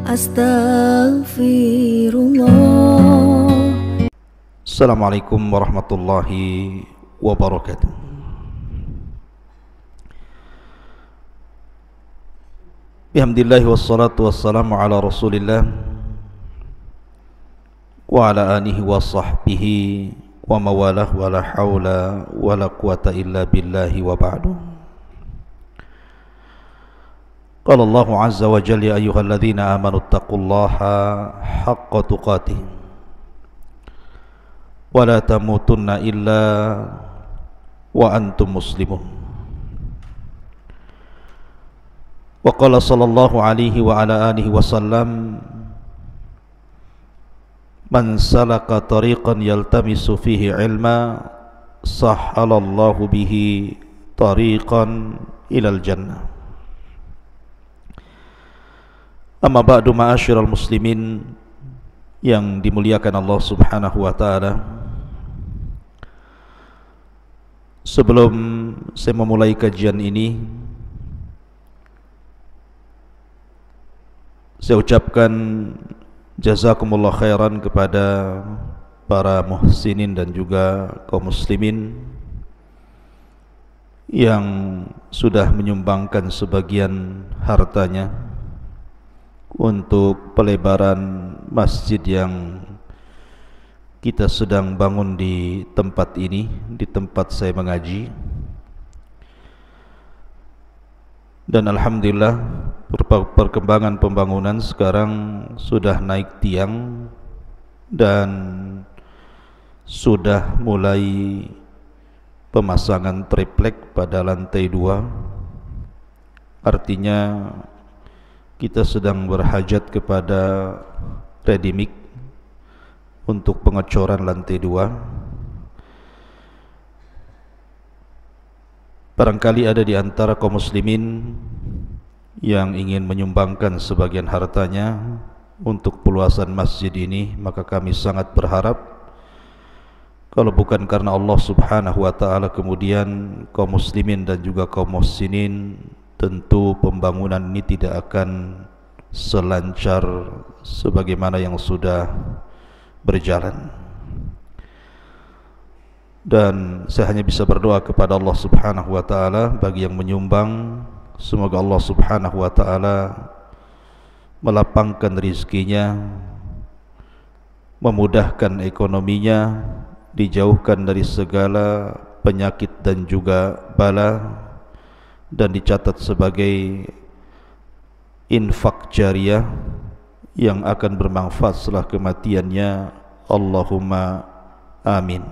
Astaghfirullah. Assalamualaikum warahmatullahi wabarakatuh. Bihamdillahi wassalatu wassalamu ala rasulillah wa ala alihi wa sahbihi wa mawalah wa la hawla wa la quwata illa billahi wa ba'du. Qala Allahu azza wa jalla ya ayyuhalladzina amanu taqullaha haqqa tuqatih wa la tamutunna illa wa antum muslimun. Wa qala sallallahu alaihi wa ala alihi wa sallam man salaka tariqan yaltamisu fihi ilma sahhalallahu bihi tariqan ilal jannah. Amma ba'du, ma'asyiral muslimin yang dimuliakan Allah subhanahu wa ta'ala. Sebelum saya memulai kajian ini, saya ucapkan jazakumullah khairan kepada para muhsinin dan juga kaum muslimin yang sudah menyumbangkan sebagian hartanya untuk pelebaran masjid yang kita sedang bangun di tempat ini, di tempat saya mengaji. Dan alhamdulillah perkembangan pembangunan sekarang sudah naik tiang dan sudah mulai pemasangan triplek pada lantai 2. Artinya kita sedang berhajat kepada ready mix untuk pengecoran lantai 2. Barangkali ada di antara kaum muslimin yang ingin menyumbangkan sebagian hartanya untuk perluasan masjid ini, maka kami sangat berharap kalau bukan karena Allah subhanahu wa ta'ala, kemudian kaum muslimin dan juga kaum muhsinin, tentu pembangunan ini tidak akan selancar sebagaimana yang sudah berjalan. Dan saya hanya bisa berdoa kepada Allah subhanahu wa ta'ala bagi yang menyumbang, semoga Allah subhanahu wa ta'ala melapangkan rizkinya, memudahkan ekonominya, dijauhkan dari segala penyakit dan juga bala, dan dicatat sebagai infak jariah yang akan bermanfaat setelah kematiannya. Allahumma amin.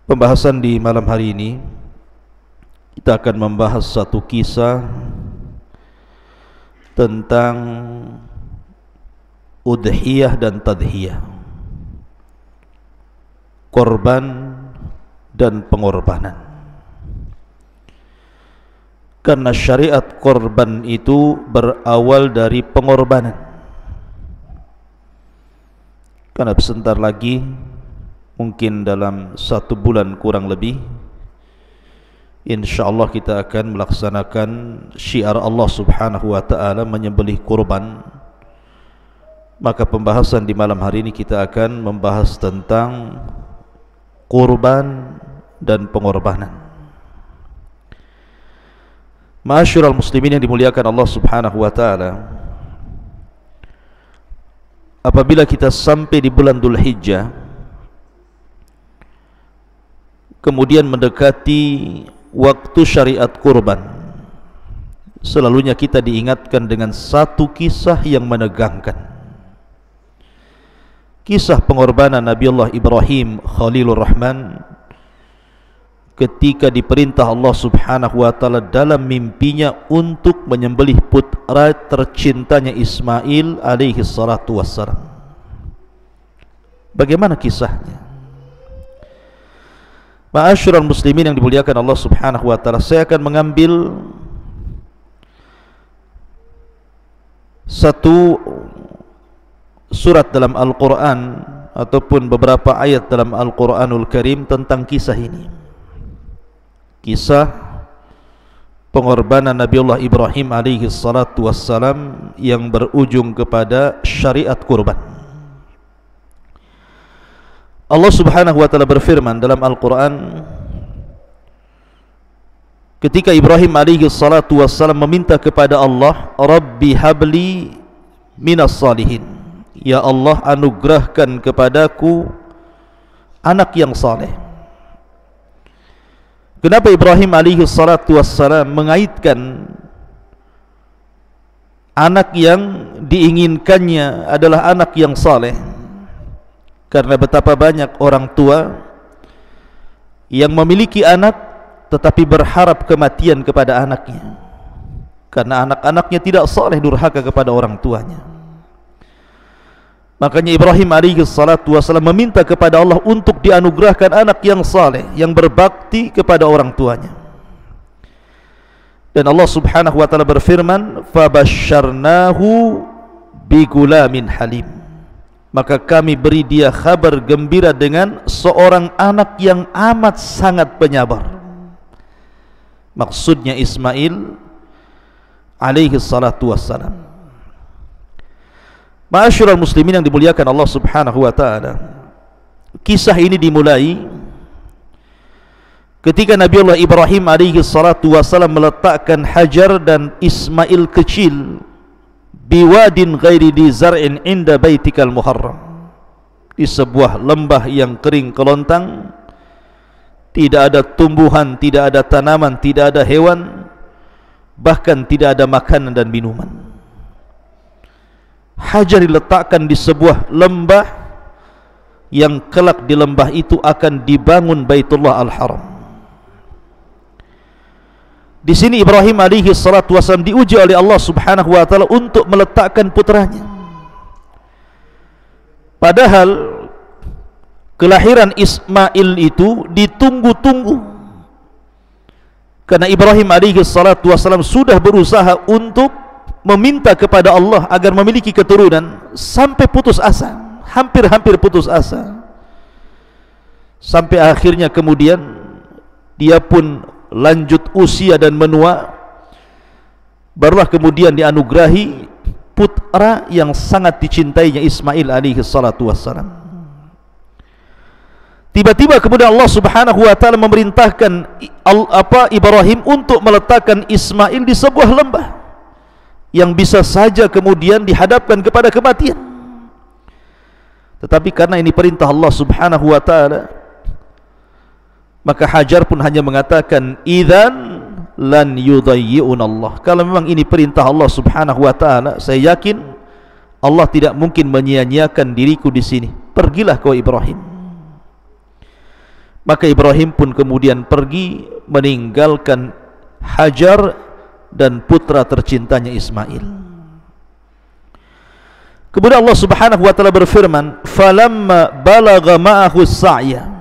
Pembahasan di malam hari ini, kita akan membahas satu kisah tentang udhiyah dan tadhiyah, korban dan pengorbanan. Karena syariat korban itu berawal dari pengorbanan. Karena sebentar lagi, mungkin dalam 1 bulan kurang lebih, insyaallah kita akan melaksanakan syiar Allah subhanahu wa ta'ala, menyembelih kurban. Maka pembahasan di malam hari ini kita akan membahas tentang kurban dan pengorbanan. Ma'asyiral muslimin yang dimuliakan Allah subhanahu wa ta'ala, apabila kita sampai di bulan Dzulhijjah, kemudian mendekati waktu syariat kurban, selalunya kita diingatkan dengan satu kisah yang menegangkan. Kisah pengorbanan Nabi Allah Ibrahim Khalilur Rahman ketika diperintah Allah subhanahu wa ta'ala dalam mimpinya untuk menyembelih putra tercintanya Ismail alaihi salatu wassalam. Bagaimana kisahnya? Ma'asyiral muslimin yang dimuliakan Allah subhanahu wa ta'ala, saya akan mengambil satu surat dalam Al-Quran ataupun beberapa ayat dalam Al-Quranul Karim tentang kisah ini. Kisah pengorbanan Nabiullah Ibrahim alaihi salatu wassalam yang berujung kepada syariat kurban. Allah Subhanahu wa taala berfirman dalam Al-Qur'an ketika Ibrahim alaihi salatu wassalam meminta kepada Allah, Rabbi habli minas salihin, ya Allah anugerahkan kepadaku anak yang saleh. Kenapa Ibrahim alaihi salatu wassalam mengaitkan anak yang diinginkannya adalah anak yang saleh? Karena betapa banyak orang tua yang memiliki anak tetapi berharap kematian kepada anaknya, karena anak-anaknya tidak saleh, durhaka kepada orang tuanya. Makanya Ibrahim alaihi salatu wasallam meminta kepada Allah untuk dianugerahkan anak yang saleh, yang berbakti kepada orang tuanya. Dan Allah Subhanahu wa taala berfirman, "Fabasyarnahu bigulamin halim." Maka kami beri dia kabar gembira dengan seorang anak yang amat sangat penyabar. Maksudnya Ismail alaihi salatu wassalam. Ma'asyiral muslimin yang dimuliakan Allah Subhanahu wa taala, kisah ini dimulai ketika Nabiullah Ibrahim alaihi salatu wassalam meletakkan Hajar dan Ismail kecil biwadin ghairi di zar'in inda baitikal muharram, di sebuah lembah yang kering kelontang, tidak ada tumbuhan, tidak ada tanaman, tidak ada hewan, bahkan tidak ada makanan dan minuman. Hajar diletakkan di sebuah lembah yang kelak di lembah itu akan dibangun Baitullah Al-Haram. Di sini Ibrahim alaihi salatu wasallam diuji oleh Allah Subhanahu wa taala untuk meletakkan putranya. Padahal kelahiran Ismail itu ditunggu-tunggu, karena Ibrahim alaihi salatu wasallam sudah berusaha untuk meminta kepada Allah agar memiliki keturunan sampai putus asa, hampir-hampir putus asa, sampai akhirnya kemudian dia pun lanjut usia dan menua, barulah kemudian dianugerahi putra yang sangat dicintainya Ismail alaihi salatu wassalam. Tiba-tiba kemudian Allah Subhanahu wa taala memerintahkan Ibrahim untuk meletakkan Ismail di sebuah lembah yang bisa saja kemudian dihadapkan kepada kematian. Tetapi karena ini perintah Allah Subhanahu wa taala, maka Hajar pun hanya mengatakan, idzan lan yudayyi'un Allah. Kalau memang ini perintah Allah Subhanahu wa taala, saya yakin Allah tidak mungkin menyia-nyiakan diriku di sini. Pergilah kau Ibrahim. Maka Ibrahim pun kemudian pergi meninggalkan Hajar dan putra tercintanya Ismail. Kemudian Allah Subhanahu wa taala berfirman, "Falamma balagha ma'ahu as-sa'ya."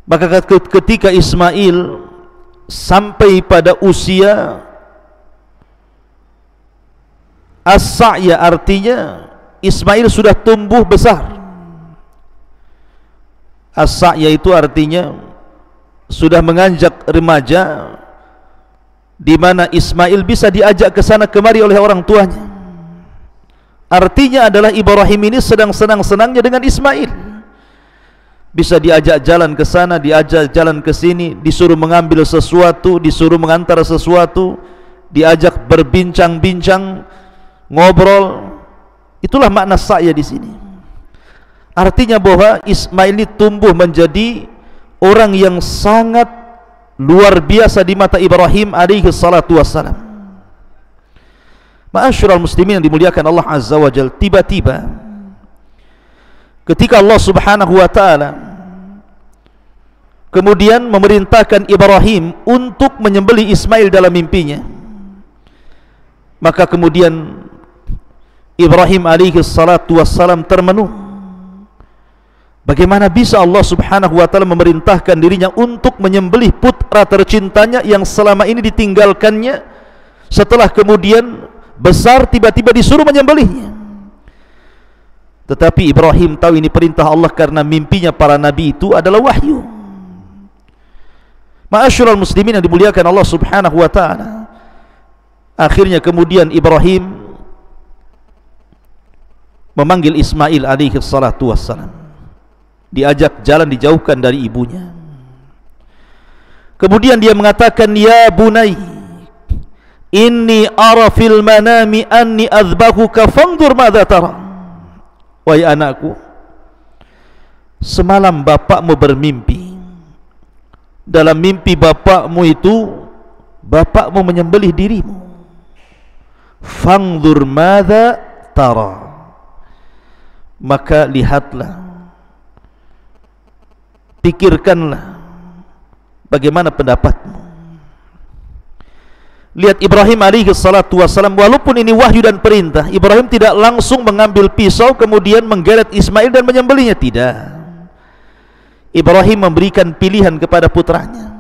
Maka ketika Ismail sampai pada usia as-sa'ya, artinya Ismail sudah tumbuh besar. As-sa'ya itu artinya sudah menganjak remaja, di mana Ismail bisa diajak ke sana kemari oleh orang tuanya. Artinya adalah Ibrahim ini sedang senang-senangnya dengan Ismail. Bisa diajak jalan ke sana, diajak jalan ke sini, disuruh mengambil sesuatu, disuruh mengantar sesuatu, diajak berbincang-bincang, ngobrol. Itulah makna sa'ya di sini. Artinya bahwa Ismail ini tumbuh menjadi orang yang sangat luar biasa di mata Ibrahim alaihi salatu wassalam. Ma'asyiral muslimin yang dimuliakan Allah Azza wa Jalla, tiba-tiba ketika Allah Subhanahu wa taala kemudian memerintahkan Ibrahim untuk menyembelih Ismail dalam mimpinya, maka kemudian Ibrahim alaihi salatu wassalam termenung. Bagaimana bisa Allah Subhanahu wa taala memerintahkan dirinya untuk menyembelih putra tercintanya yang selama ini ditinggalkannya, setelah kemudian besar tiba-tiba disuruh menyembelihnya. Tetapi Ibrahim tahu ini perintah Allah, karena mimpinya para nabi itu adalah wahyu. Ma'asyiral muslimin yang dimuliakan Allah Subhanahu wa taala, akhirnya kemudian Ibrahim memanggil Ismail alaihi salatu wassalam, diajak jalan, dijauhkan dari ibunya. Kemudian dia mengatakan, ya bunai, inni ara fil manami anni azbahuka fanzur madza tara. Wahai anakku, semalam bapakmu bermimpi. Dalam mimpi bapakmu itu, bapakmu menyembelih dirimu. Fanzur madza tara, maka lihatlah, pikirkanlah bagaimana pendapatmu. Lihat Ibrahim alaihi salatu wassalam, walaupun ini wahyu dan perintah, Ibrahim tidak langsung mengambil pisau kemudian menggeret Ismail dan menyembelihnya, tidak. Ibrahim memberikan pilihan kepada putranya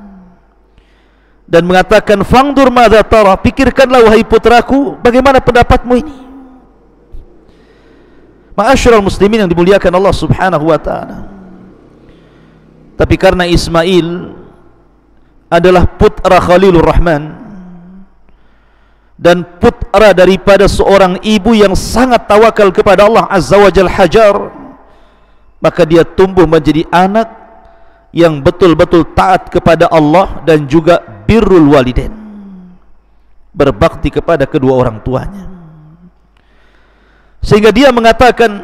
dan mengatakan, fangdur madza tara, pikirkanlah wahai putraku, bagaimana pendapatmu ini. Ma'asyiral muslimin yang dimuliakan Allah Subhanahu wa taala, tapi karena Ismail adalah putra Khalilur Rahman dan putra daripada seorang ibu yang sangat tawakal kepada Allah Azza wa Jal Hajar, maka dia tumbuh menjadi anak yang betul-betul taat kepada Allah dan juga birrul walidain, berbakti kepada kedua orang tuanya. Sehingga dia mengatakan,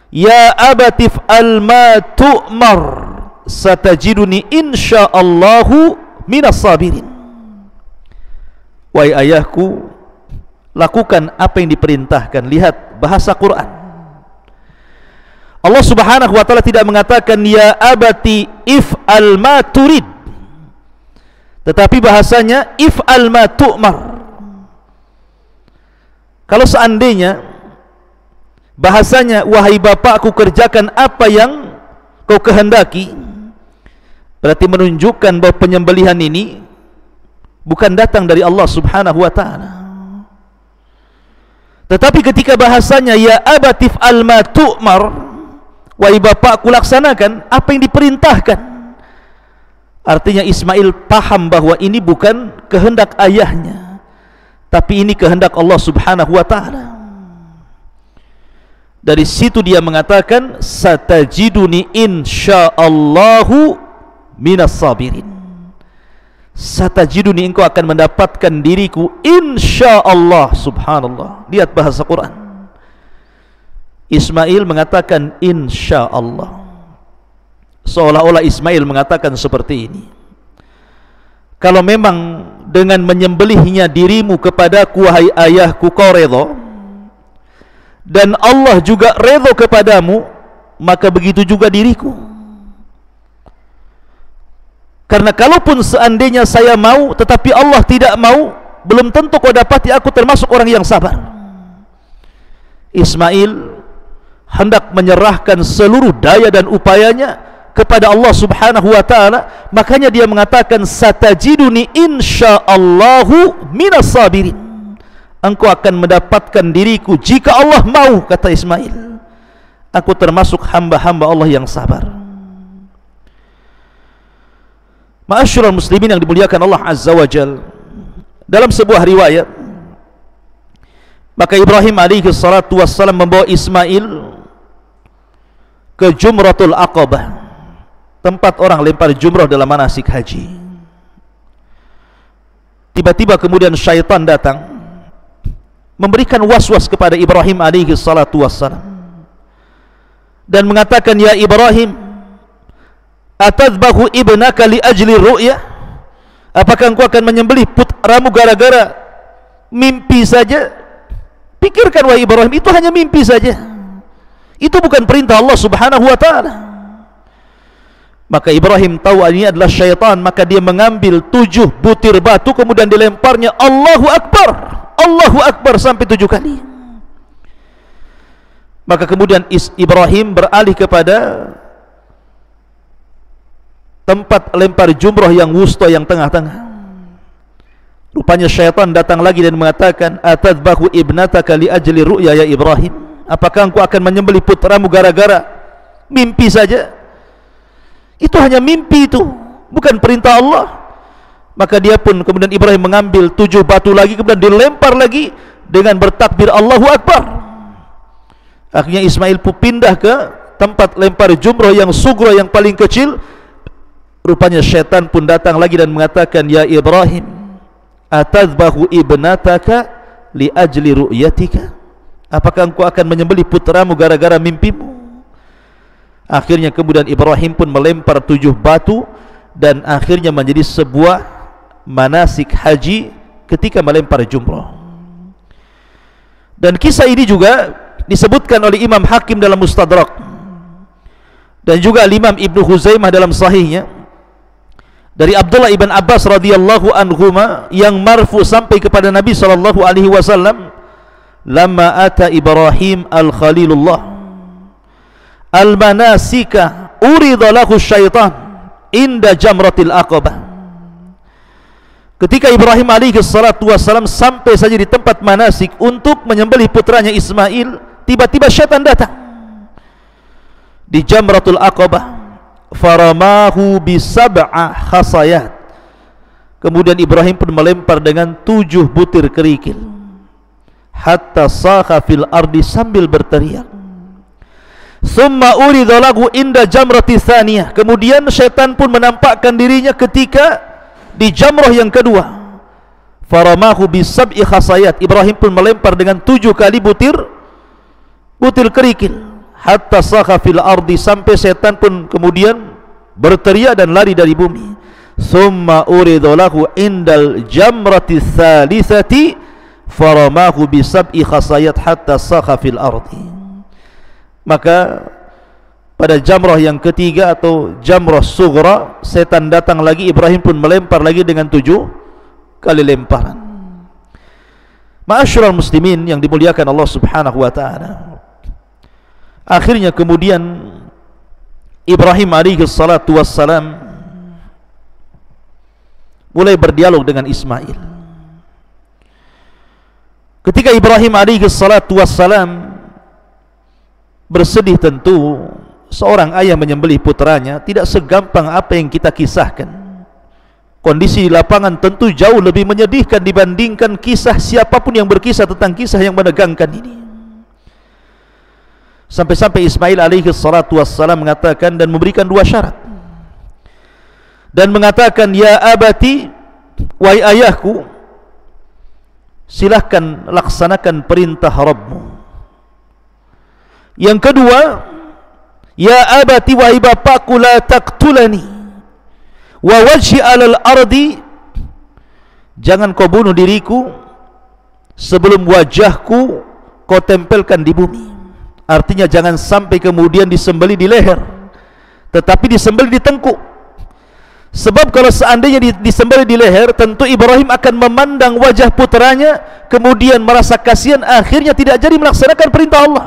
ya abatif al ma tu'mar satajiduni insyaallahu minas sabirin. Wahai ayahku, lakukan apa yang diperintahkan. Lihat bahasa Quran. Allah Subhanahu wa taala tidak mengatakan ya abati if'al ma turid, tetapi bahasanya if'al ma tu'mar. Kalau seandainya bahasanya wahai bapakku, kerjakan apa yang kau kehendaki, berarti menunjukkan bahwa penyembelihan ini bukan datang dari Allah Subhanahu wa taala. Tetapi ketika bahasanya ya abatif al ma tu'mar, wahai bapakku, laksanakan apa yang diperintahkan, artinya Ismail paham bahwa ini bukan kehendak ayahnya, tapi ini kehendak Allah Subhanahu wa taala. Dari situ dia mengatakan, satajiduni insyaallahu minas sabirin. Satajiduni, engkau akan mendapatkan diriku insyaallah. Subhanallah, lihat bahasa Quran. Ismail mengatakan insyaallah, seolah-olah Ismail mengatakan seperti ini, kalau memang dengan menyembelihnya dirimu kepadaku wahai ayahku kau redha, dan Allah juga redha kepadamu, maka begitu juga diriku. Karena kalaupun seandainya saya mau tetapi Allah tidak mau, belum tentu kau dapati aku termasuk orang yang sabar. Ismail hendak menyerahkan seluruh daya dan upayanya kepada Allah Subhanahu wa taala, makanya dia mengatakan satajiduni insyaallahu minas sabirin. Engkau akan mendapatkan diriku jika Allah mau, kata Ismail. Aku termasuk hamba-hamba Allah yang sabar. Ma'asyiral muslimin yang dimuliakan Allah Azza wa Jal, dalam sebuah riwayat, maka Ibrahim alaihi salatu wassalam membawa Ismail ke Jumratul Aqabah, tempat orang lempar jumrah dalam manasik haji. Tiba-tiba kemudian syaitan datang memberikan was-was kepada Ibrahim alaihi salatu wassalam dan mengatakan, ya Ibrahim, atadbahu ibnaka li ajli ru'ya, apakah engkau akan menyembelih putramu gara-gara mimpi saja? Pikirkan wahai Ibrahim, itu hanya mimpi saja, itu bukan perintah Allah Subhanahu wa taala. Maka Ibrahim tahu ini adalah syaitan, maka dia mengambil 7 butir batu kemudian dilemparnya Allahu Akbar, Allahu Akbar sampai 7 kali. Maka kemudian Ibrahim beralih kepada tempat lempar jumrah yang wusta, yang tengah-tengah. Rupanya syaitan datang lagi dan mengatakan, atadbahu ibnataka li ajli ru'ya ya Ibrahim, apakah engkau akan menyembelih putramu gara-gara mimpi saja? Itu hanya mimpi, itu bukan perintah Allah. Maka dia pun kemudian Ibrahim mengambil 7 batu lagi, kemudian dilempar lagi dengan bertakbir Allahu Akbar. Akhirnya Ismail pun pindah ke tempat lempar jumrah yang sugra, yang paling kecil. Rupanya syaitan pun datang lagi dan mengatakan, ya Ibrahim, atadbahu ibnataka li ajli ru'yatika, apakah engkau akan menyembelih putramu gara-gara mimpimu? Akhirnya kemudian Ibrahim pun melempar 7 batu, dan akhirnya menjadi sebuah manasik haji ketika melempar jumrah. Dan kisah ini juga disebutkan oleh Imam Hakim dalam Mustadrak, dan juga Imam Ibnu Huzaimah dalam sahihnya dari Abdullah ibn Abbas radhiyallahu anhuma, yang marfu sampai kepada Nabi sallallahu alaihi wasallam, lamma ata Ibrahim al-Khalilullah al-manasika urida lahu syaitan inda jamratil aqabah. Ketika Ibrahim alaihi salatu wasallam sampai saja di tempat manasik untuk menyembelih putranya Ismail, tiba-tiba syaitan datang di jamratul aqabah, faramahu bisab'a khasayat. Kemudian Ibrahim pun melempar dengan 7 butir kerikil, hatta sakha fil ardi, sambil berteriak. Summa urida lahu inda jamrati tsaniyah. Kemudian syaitan pun menampakkan dirinya ketika di jamrah yang kedua. Faramahu bisab'i khasayat. Ibrahim pun melempar dengan 7 kali butir kerikil, hatta sakha fil ardi, sampai setan pun kemudian berteriak dan lari dari bumi. Thumma urida lahu indal jamrati tsalitsati faramahu bi sab'i khasayat hatta sakha fil ardi. Maka pada jamrah yang ketiga atau jamrah sughra, setan datang lagi, Ibrahim pun melempar lagi dengan 7 kali lemparan. Ma'asyiral muslimin yang dimuliakan Allah Subhanahu wa taala, akhirnya kemudian Ibrahim alaihi salatu wassalam mulai berdialog dengan Ismail. Ketika Ibrahim alaihi salatu wassalam bersedih, tentu seorang ayah menyembelih putranya tidak segampang apa yang kita kisahkan. Kondisi di lapangan tentu jauh lebih menyedihkan dibandingkan kisah siapapun yang berkisah tentang kisah yang menegangkan ini. Sampai-sampai Ismail alaihi salatu wassalam mengatakan dan memberikan 2 syarat, dan mengatakan, ya abati, wahai ayahku, silahkan laksanakan perintah Rabbmu. Yang kedua, ya abati, wahai bapakku, la taqtulani wa wajhi alal ardi, jangan kau bunuh diriku sebelum wajahku kau tempelkan di bumi. Artinya jangan sampai kemudian disembelih di leher, tetapi disembelih di tengkuk. Sebab kalau seandainya disembelih di leher, tentu Ibrahim akan memandang wajah putranya, kemudian merasa kasihan, akhirnya tidak jadi melaksanakan perintah Allah.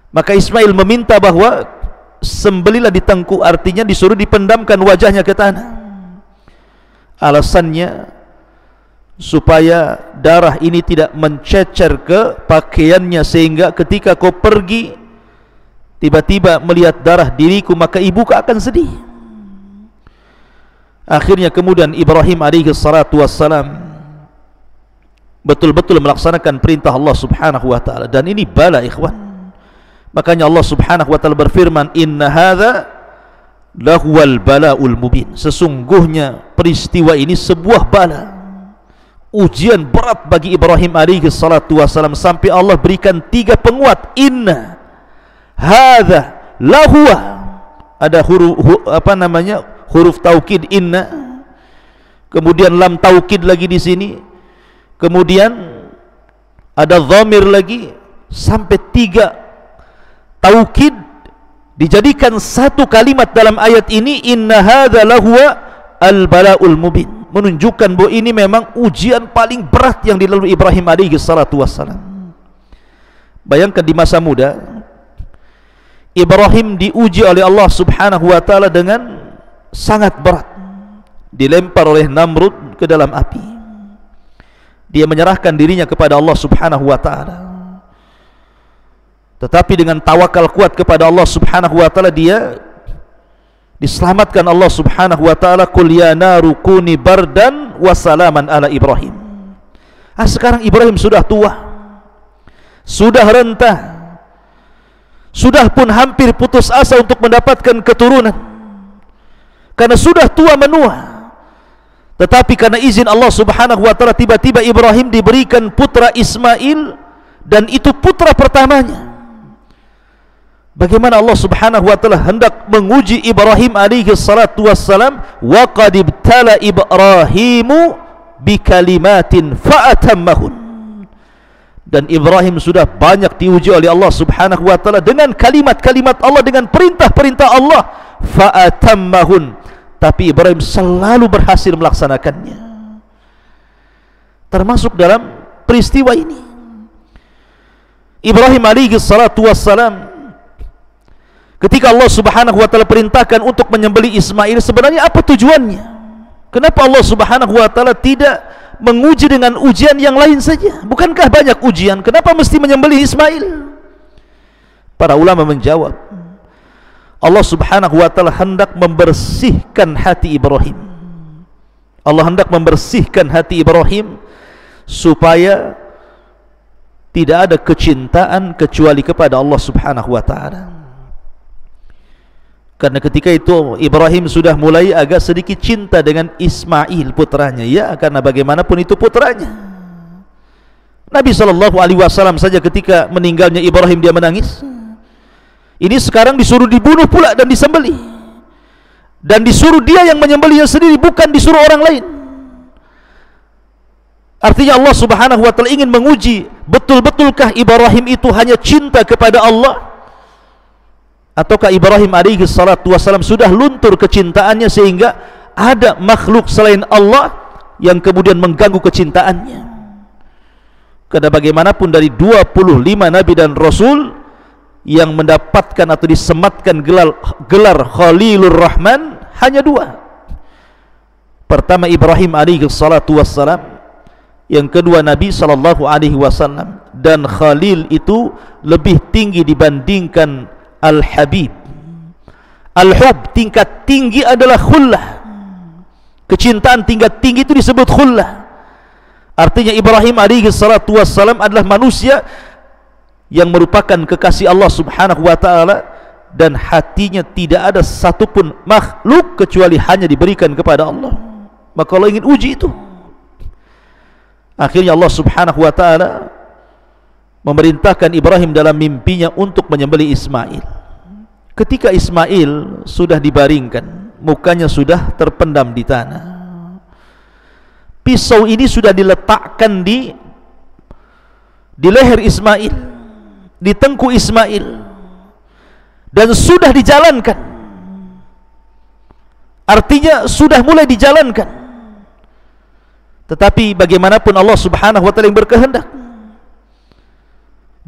Maka Ismail meminta bahwa sembelihlah di tengkuk, artinya disuruh dipendamkan wajahnya ke tanah. Alasannya supaya darah ini tidak mencecer ke pakaiannya, sehingga ketika kau pergi tiba-tiba melihat darah diriku, maka ibuku akan sedih. Akhirnya kemudian Ibrahim alaihi salatu wassalam betul-betul melaksanakan perintah Allah Subhanahu wa taala, dan ini bala, ikhwan. Makanya Allah Subhanahu wa taala berfirman, inna hadza lahuwal bala'ul mubin, sesungguhnya peristiwa ini sebuah bala, ujian berat bagi Ibrahim alaihi salatu wassalam, sampai Allah berikan 3 penguat. Inna hadza lahuwa, ada huruf taukid inna, kemudian lam taukid lagi di sini, kemudian ada dhamir lagi, sampai 3 taukid dijadikan satu kalimat dalam ayat ini. Inna hadza lahuwa al-bala'ul mubin, menunjukkan bahwa ini memang ujian paling berat yang dilalui Ibrahim alaihi salatu wassalam. Bayangkan di masa muda Ibrahim diuji oleh Allah Subhanahu wa taala dengan sangat berat, dilempar oleh Namrud ke dalam api. Dia menyerahkan dirinya kepada Allah Subhanahu wa taala, tetapi dengan tawakal kuat kepada Allah Subhanahu wa taala dia diselamatkan Allah Subhanahu wa taala, qul ya naru kuni bardan wa salaman ala Ibrahim. Sekarang Ibrahim sudah tua, sudah renta, sudah pun hampir putus asa untuk mendapatkan keturunan karena sudah tua menua. Tetapi karena izin Allah Subhanahu wa taala, tiba-tiba Ibrahim diberikan putra Ismail, dan itu putra pertamanya. Bagaimana Allah Subhanahu wa taala hendak menguji Ibrahim alaihi salatu wassalam, wa qad ibtala Ibrahimu bikalimatin fa'atammahun. Dan Ibrahim sudah banyak diuji oleh Allah Subhanahu wa taala dengan kalimat-kalimat Allah, dengan perintah-perintah Allah, fa'atammahun. Tapi Ibrahim selalu berhasil melaksanakannya. Termasuk dalam peristiwa ini, Ibrahim alaihi salatu wassalam, ketika Allah Subhanahu wa taala perintahkan untuk menyembelih Ismail, sebenarnya apa tujuannya? Kenapa Allah Subhanahu wa taala tidak menguji dengan ujian yang lain saja? Bukankah banyak ujian? Kenapa mesti menyembelih Ismail? Para ulama menjawab, Allah Subhanahu wa taala hendak membersihkan hati Ibrahim. Allah hendak membersihkan hati Ibrahim supaya tidak ada kecintaan kecuali kepada Allah Subhanahu wa taala. Karena ketika itu Ibrahim sudah mulai agak sedikit cinta dengan Ismail putranya, ya, karena bagaimanapun itu putranya. Nabi SAW saja ketika meninggalnya Ibrahim dia menangis. Ini sekarang disuruh dibunuh pula dan disembelih, dan disuruh dia yang menyembelihnya sendiri, bukan disuruh orang lain. Artinya Allah Subhanahu wa taala ingin menguji, betul-betulkah Ibrahim itu hanya cinta kepada Allah, ataukah Ibrahim alaihi salatu wasallam sudah luntur kecintaannya sehingga ada makhluk selain Allah yang kemudian mengganggu kecintaannya. Karena bagaimanapun dari 25 nabi dan rasul yang mendapatkan atau disematkan gelar Khalilur Rahman hanya 2. Pertama Ibrahim alaihi salatu wassalam, yang kedua Nabi sallallahu alaihi wasallam. Dan Khalil itu lebih tinggi dibandingkan Al-Habib. Al-Hub tingkat tinggi adalah khullah. Kecintaan tingkat tinggi itu disebut khullah. Artinya Ibrahim alaihi salatu wassalam adalah manusia yang merupakan kekasih Allah Subhanahu wa taala, dan hatinya tidak ada satupun makhluk kecuali hanya diberikan kepada Allah. Maka Allah ingin uji itu. Akhirnya Allah Subhanahu wa taala memerintahkan Ibrahim dalam mimpinya untuk menyembelih Ismail. Ketika Ismail sudah dibaringkan, mukanya sudah terpendam di tanah, pisau ini sudah diletakkan di leher Ismail, di tengkuk Ismail, dan sudah dijalankan. Artinya sudah mulai dijalankan. Tetapi bagaimanapun Allah Subhanahu wa taala yang berkehendak.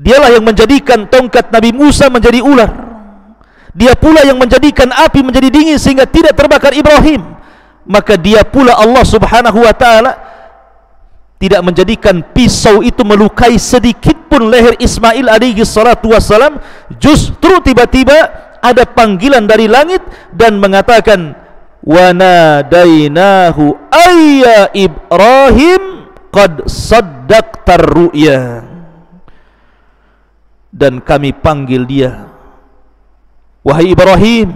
Dialah yang menjadikan tongkat Nabi Musa menjadi ular. Dia pula yang menjadikan api menjadi dingin sehingga tidak terbakar Ibrahim. Maka dia pula Allah Subhanahu wa taala tidak menjadikan pisau itu melukai sedikit pun leher Ismail alaihi salatu wassalam. Justru tiba-tiba ada panggilan dari langit dan mengatakan, wa nadainahu ayya Ibrahim qad saddaqtar ru'ya. Dan kami panggil dia, wahai Ibrahim,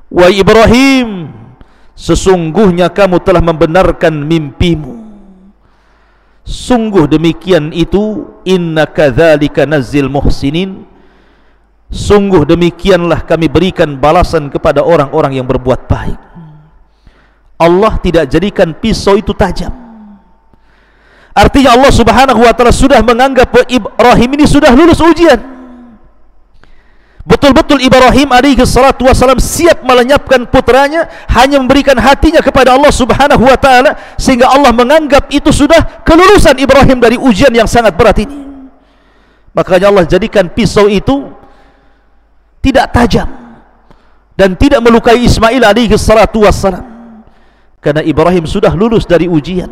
wahai Ibrahim, sesungguhnya kamu telah membenarkan mimpimu. Sungguh demikian itu, inna kadzalika nazzil muhsinin, sungguh demikianlah kami berikan balasan kepada orang-orang yang berbuat baik. Allah tidak jadikan pisau itu tajam. Artinya Allah Subhanahu wa taala sudah menganggap Ibrahim ini sudah lulus ujian. Betul-betul Ibrahim alaihi salatu wasallam siap melenyapkan putranya, hanya memberikan hatinya kepada Allah Subhanahu wa taala, sehingga Allah menganggap itu sudah kelulusan Ibrahim dari ujian yang sangat berat ini. Makanya Allah jadikan pisau itu tidak tajam dan tidak melukai Ismail alaihi salatu wassalam, karena Ibrahim sudah lulus dari ujian.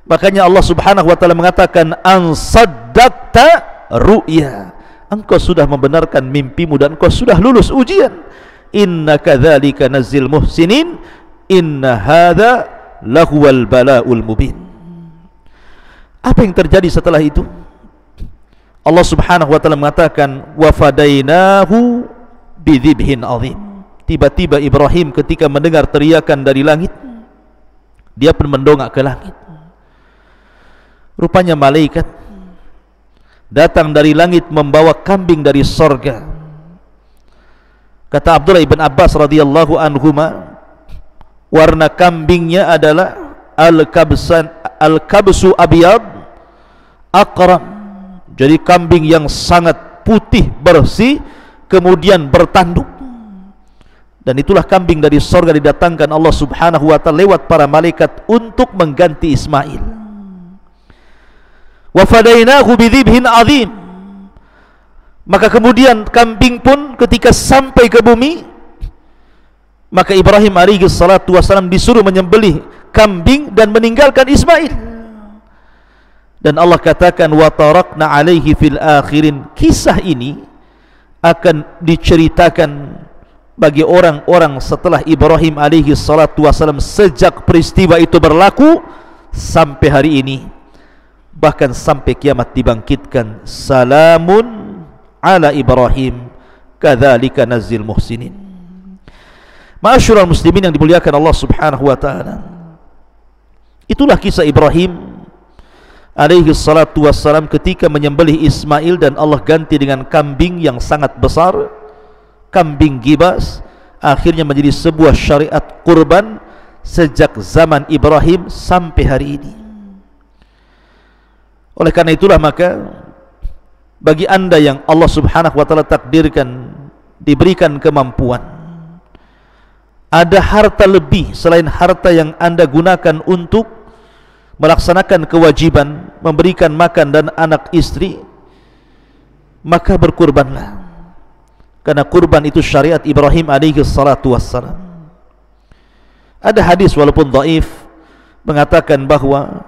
Makanya Allah Subhanahu wa taala mengatakan, an saddaqta ru'ya, engkau sudah membenarkan mimpimu dan engkau sudah lulus ujian. inna kadzalika nazzil muhsinin inna hadza lahuwal bala'ul mubin. Apa yang terjadi setelah itu? Allah Subhanahu wa taala mengatakan wa fadainahu bidzibhin azim. Tiba-tiba Ibrahim ketika mendengar teriakan dari langit, dia pun mendongak ke langit. Rupanya malaikat datang dari langit membawa kambing dari sorga. Kata Abdullah ibn Abbas radhiyallahu anhuma, warna kambingnya adalah al-kabsu abyad aqram. Jadi kambing yang sangat putih bersih, kemudian bertanduk. Dan itulah kambing dari sorga didatangkan Allah Subhanahu wa ta'ala lewat para malaikat untuk mengganti Ismail. Wa fadainahu bidzibhin azim. Maka kemudian kambing pun ketika sampai ke bumi, maka Ibrahim alaihi salatu wasallam disuruh menyembelih kambing dan meninggalkan Ismail. Dan Allah katakan wa tarakna alaihi fil akhirin. Kisah ini akan diceritakan bagi orang-orang setelah Ibrahim alaihi salatu wasallam sejak peristiwa itu berlaku sampai hari ini, bahkan sampai kiamat dibangkitkan. Salamun ala Ibrahim kadzalika nazzil muhsinin. Ma'asyiral muslimin yang dimuliakan Allah Subhanahu wa taala, itulah kisah Ibrahim alaihi salatu wassalam ketika menyembelih Ismail dan Allah ganti dengan kambing yang sangat besar, kambing gibas. Akhirnya menjadi sebuah syariat kurban sejak zaman Ibrahim sampai hari ini. Oleh karena itulah maka bagi anda yang Allah Subhanahu wa ta'ala takdirkan diberikan kemampuan, ada harta lebih selain harta yang anda gunakan untuk melaksanakan kewajiban memberikan makan dan anak istri, maka berkurbanlah. Karena kurban itu syariat Ibrahim alaihi salatu wassalam. Ada hadis walaupun dhaif mengatakan bahwa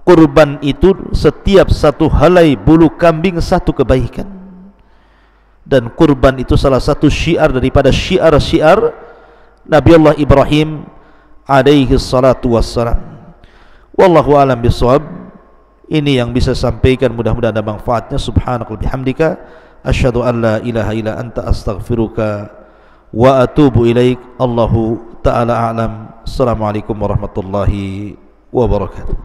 kurban itu setiap satu helai bulu kambing satu kebaikan. Dan kurban itu salah satu syiar daripada syiar-syiar Nabiullah Ibrahim alaihi salatu wassalam. Wallahu alam bisawab. Ini yang bisa sampaikan, mudah-mudahan ada manfaatnya. Subhanakallahumma bihamdika asyhadu an la ilaha illa anta astaghfiruka wa atubu ilaik. Allahu ta'ala a'lam. Assalamualaikum warahmatullahi wabarakatuh.